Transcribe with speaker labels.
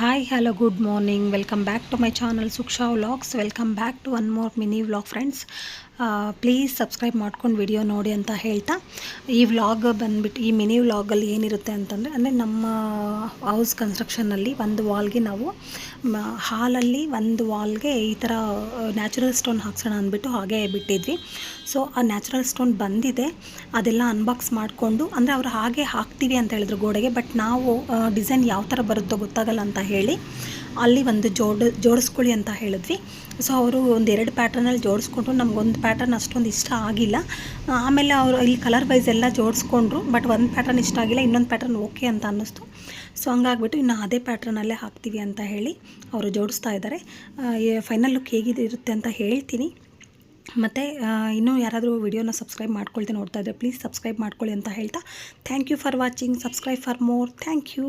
Speaker 1: Hi, hello, good morning. Welcome back to my channel Suksha Vlogs. Welcome back to one more mini vlog, friends. Please subscribe ಮಾಡ್ಕೊಂಡು video ನೋಡಿ ಅಂತ ಹೇಳ್ತಾ ಈ vlog ಬಂದುಬಿಟ್ಟು ಈ mini ವ್ಲಾಗಲ್ಲಿ ಏನಿರುತ್ತೆ ಅಂತಂದರೆ ನಮ್ಮ ಹೌಸ್ ಕನ್ಸ್ಟ್ರಕ್ಷನಲ್ಲಿ ಒಂದು ವಾಲ್ಗೆ ನಾವು ಹಾಲಲ್ಲಿ ಒಂದು ವಾಲ್ಗೆ ಈ ಥರ ನ್ಯಾಚುರಲ್ ಸ್ಟೋನ್ ಹಾಕ್ಸೋಣ ಅಂದ್ಬಿಟ್ಟು ಹಾಗೆ ಬಿಟ್ಟಿದ್ವಿ. ಸೊ ಆ ನ್ಯಾಚುರಲ್ ಸ್ಟೋನ್ ಬಂದಿದೆ, ಅದೆಲ್ಲ ಅನ್ಬಾಕ್ಸ್ ಮಾಡಿಕೊಂಡು ಅಂದರೆ ಅವರು ಹಾಗೆ ಹಾಕ್ತೀವಿ ಅಂತ ಹೇಳಿದ್ರು ಗೋಡೆಗೆ. ಬಟ್ ನಾವು ಡಿಸೈನ್ ಯಾವ ಥರ ಬರುತ್ತೋ ಗೊತ್ತಾಗಲ್ಲ ಅಂತ ಹೇಳಿ ಅಲ್ಲಿ ಒಂದು ಜೋಡಿಸ್ಕೊಳ್ಳಿ ಅಂತ ಹೇಳಿದ್ವಿ. ಸೊ ಅವರು ಒಂದೆರಡು ಪ್ಯಾಟರ್ನಲ್ಲಿ ಜೋಡಿಸ್ಕೊಂಡ್ರು. ನಮಗೊಂದು ಪ್ಯಾಟರ್ನ್ ಅಷ್ಟೊಂದು ಇಷ್ಟ ಆಗಿಲ್ಲ. ಆಮೇಲೆ ಅವರು ಇಲ್ಲಿ ಕಲರ್ ವೈಸ್ ಎಲ್ಲ ಜೋಡಿಸ್ಕೊಂಡ್ರು. ಬಟ್ ಒಂದು ಪ್ಯಾಟರ್ನ್ ಇಷ್ಟ ಆಗಿಲ್ಲ, ಇನ್ನೊಂದು ಪ್ಯಾಟರ್ನ್ ಓಕೆ ಅಂತ ಅನ್ನಿಸ್ತು. ಸೊ ಹಂಗಾಗ್ಬಿಟ್ಟು ಇನ್ನು ಅದೇ ಪ್ಯಾಟ್ರನಲ್ಲೇ ಹಾಕ್ತೀವಿ ಅಂತ ಹೇಳಿ ಅವರು ಜೋಡಿಸ್ತಾ ಇದ್ದಾರೆ. ಫೈನಲ್ ಲುಕ್ ಹೇಗಿದೆ ಇರುತ್ತೆ ಅಂತ ಹೇಳ್ತೀನಿ. ಮತ್ತು ಇನ್ನೂ ಯಾರಾದರೂ ವಿಡಿಯೋನ ಸಬ್ಸ್ಕ್ರೈಬ್ ಮಾಡ್ಕೊಳ್ತೀನಿ ನೋಡ್ತಾ ಇದ್ದರೆ ಪ್ಲೀಸ್ ಸಬ್ಸ್ಕ್ರೈಬ್ ಮಾಡ್ಕೊಳ್ಳಿ ಅಂತ ಹೇಳ್ತಾ thank you for watching. Subscribe for more. Thank you.